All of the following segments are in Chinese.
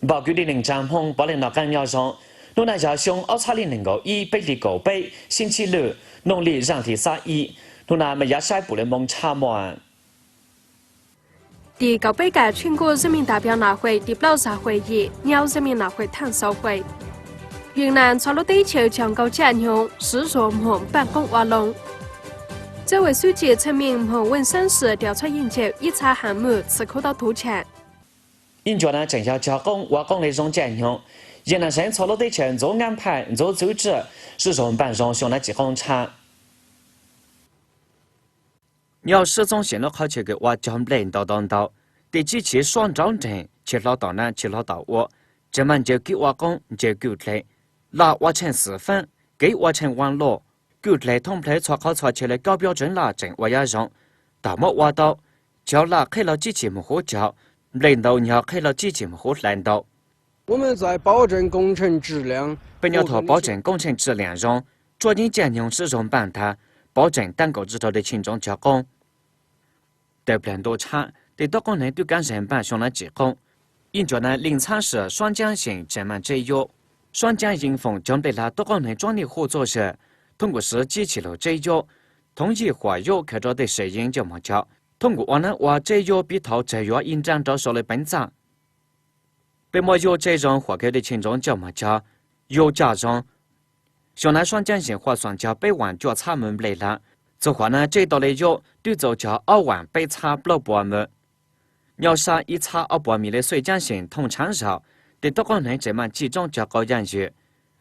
报决定帐篷保领到干要上，农那家乡230能够以北的高北，星期六农历让第31，农那么也晒不能蒙查满。第高北届全国人民代表大会第80会议鸟人民大会探索会，云南川鲁地区将高建用市若梦办公瓦龙。这位书记陈明和文山市调查研究一查项目此口到土产。研究呢，正要加工瓦工内容建用，云南省川鲁地区做安排做组织，市容办上向那几工厂。要始终线路考察嘅话，将领导当道，第几期双张证，去老到南，去老到我，这么就给瓦工就够来，那瓦成4分，给瓦成网络，够来同来参考参起来高标准啦，正瓦也上，到么瓦到，叫那开了几期么好叫，领导要开了几期么好领导。我们在保证工程质量，本要头保证工程质量上，着紧建用使用办它，保证单个指导的群众加工。对不多差，对多工人对干人办上了几工，因着呢临场时双江型这么这有，双江迎风将对了多工人专利合作时，通过是机器了这有，同意化有看着的适应就么叫，通过我呢话这有比头这有引展着手的本长，被么有这种活给的群众就么叫，有家长，像那双江型划算叫北湾脚查门来了。这话呢，这道理有对走叫2万被查不了半米，要杀一查2半米的水江线通常少，对多个人这么集中叫高养鱼，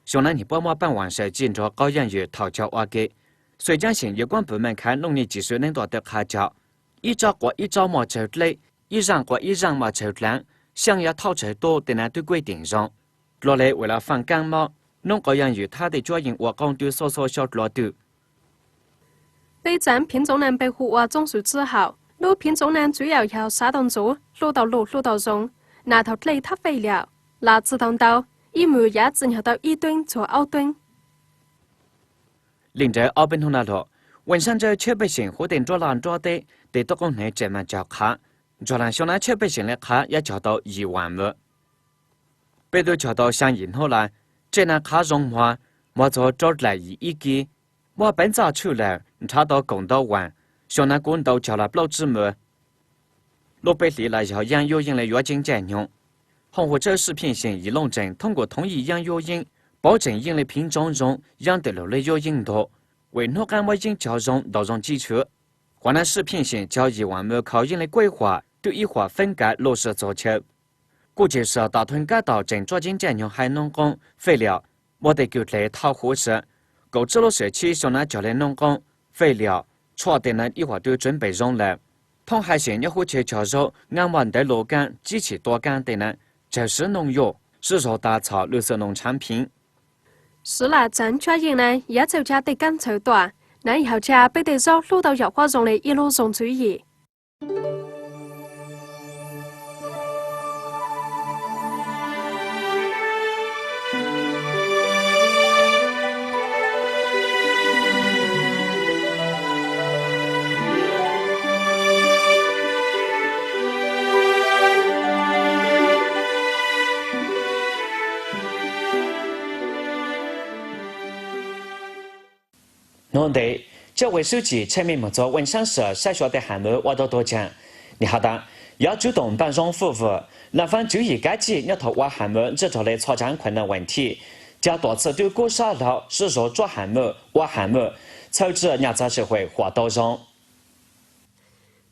像那你爸妈办完事见着高养鱼讨教挖给，水江线有关部门看农业技术能多的开教，一招过一招嘛就累，一让过一让嘛就烂，想要讨最多的那对规定上，落来为了防感冒，农高养鱼它的主因我讲对小落度。北站品种南北湖话总数之后，路品种南主要靠沙洞做，路到路路到中，那头累它废料，那自动到一亩也只要到1吨做2吨。临着奥本通那头，文山州全北县和定捉烂捉的，对多工人这么叫卡，捉烂小那全北县的卡也叫到1万亩，北都叫到相应后来，这那卡融化，我做捉来一个。我本早出来，查到公道湾，像那公道叫了不知么。罗北里来要养有营的药金建用，红火州食品县义龙镇通过统一养有营，保证营的品种中养得了的有营多，为农干我营交融到容基础。华南食品县交1万亩靠营的规划，对一化分改落实做起。估计是大屯街道正抓紧建用海农工废料，我得够来讨合适。够知了社区向那教练农工废料，错的呢一会都准备用了。通海县要火去交收安完的螺杆、机器多杆的呢，就是农药，是说打造绿色农产品。是啦，咱抓人呢也就加得干臭多，那以后家被得绕路到药花中的一路上注意。农队这位书记陈明木做文山市筛选的项目我都多讲，你好的，要主动办上服务，南方注意该级要头挖项目制造的操战困难问题，加多次对过少劳是说做项目、挖项目，促使亚洲社会活动上。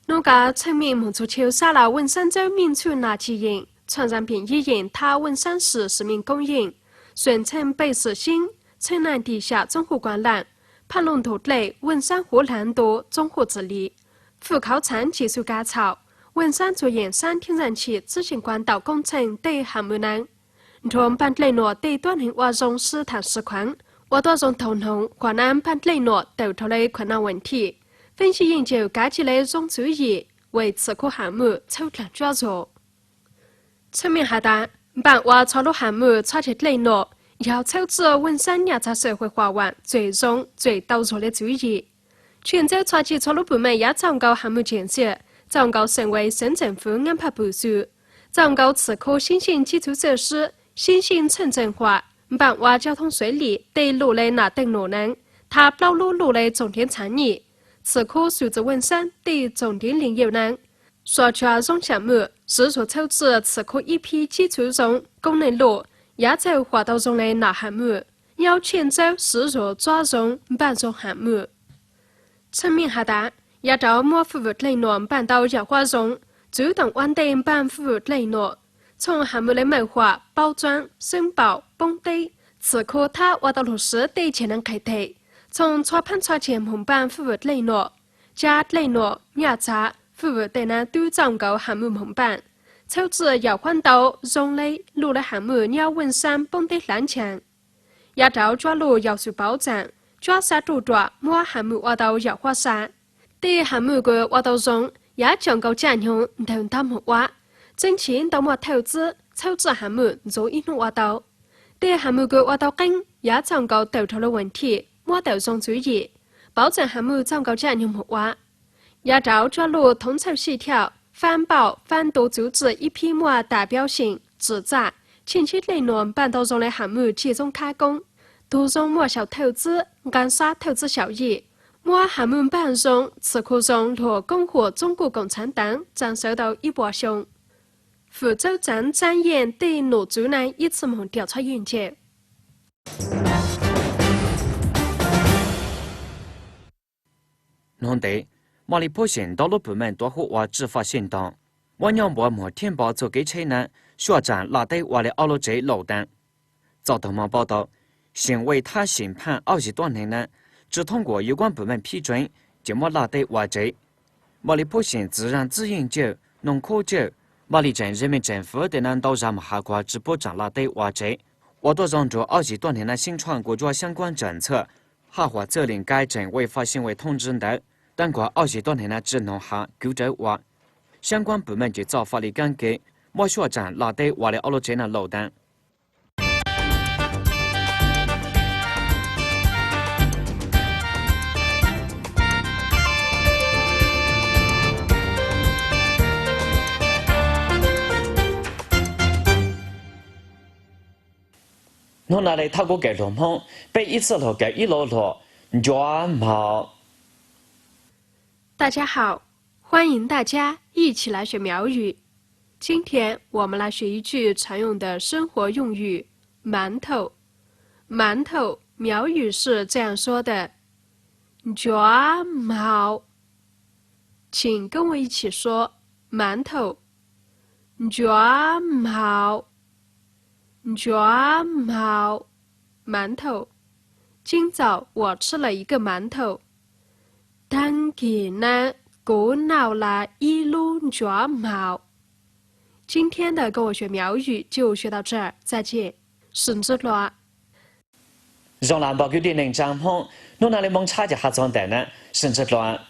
那个陈明木做求杀了文山州民村垃圾营，传染病医院他文山市市民公营，宣称北市新城南地下综合管理。盘龙头类文山湖南多综合治理，富靠餐技术改造，文山做盐山天然气自行管道工程等项目呢。从班类诺对短年挖中试探实况，挖多种头农关安班类诺头头的困难问题，分析研究该级的种注意，为此个项目抽样抓做。村民下达，办挖草路项目查起类诺。要抽制文山亚洲社会化完最终最导入的注意，泉州查起草路部门也早告项目建设，早告省委省政府安排部署，增高此科新型基础设施、新型城镇化、办话交通水利对路类拿等路能，它暴露路类重点产业。此科数字文山对重点领域能。说出中项目是所抽制此科一批基础中功能路，亚洲活动中的哪项目？要泉州是所抓中办中项目。村民下达，亚洲莫服务类诺办到亚化中，主动稳定办服务类诺，从项目的谋划、包装、申报、本地，此科它挖到落实对潜能开拓，从初判初前红办服务类诺，加类诺亚查。服务对那都增高项目红办，抽制有关到种类路的项目要文山本地蓝强，亚洲抓路要素保障，抓杀度抓摸项目挖到有花沙，对项目个挖到中也增高占用同他们挖，挣钱到摸投资抽制项目做一路挖到，对项目个挖到根也增高头头的问题，摸到中注意，保证项目增高占用挖。亚洲抓路统筹协调，反保反独组织一批末代表性职责，前期内容办到中的项目集中开工，途中末小投资，减少投资效益。末项目办中，此科中和共和中国共产党将受到一波凶。福州站展演对罗主任一次梦调查研究。农地。马里坡县道路部门多户挖执法行动，我娘伯母填报做给车呢，学站拉队挖的奥罗这路单。早头网报道，县委他审判20多年呢，只通过有关部门批准，就莫拉队挖这。马里坡县自然资源局、农科局、马里镇人民政府的南道让下瓜直播站拉队挖这，我多让着20多年的新传国家相关政策，下滑责令改正违法行为通知的。但过20多年的只能下九州挖，相关部门就找法律改革，莫学站拉队挖的奥罗这那路单。侬那里他过给龙梦，被一次路给一路路，抓毛。大家好，欢迎大家一起来学苗语。今天我们来学一句常用的生活用语“馒头”。馒头苗语是这样说的：“抓毛。”请跟我一起说“馒头”。抓毛，抓毛，馒头。今早我吃了一个馒头。当天呢，过脑了一路抓毛。今天的跟我学苗语就学到这儿，再见。甚至了。让南宝有点能张梦，侬那里蒙差就下装的呢，甚至了。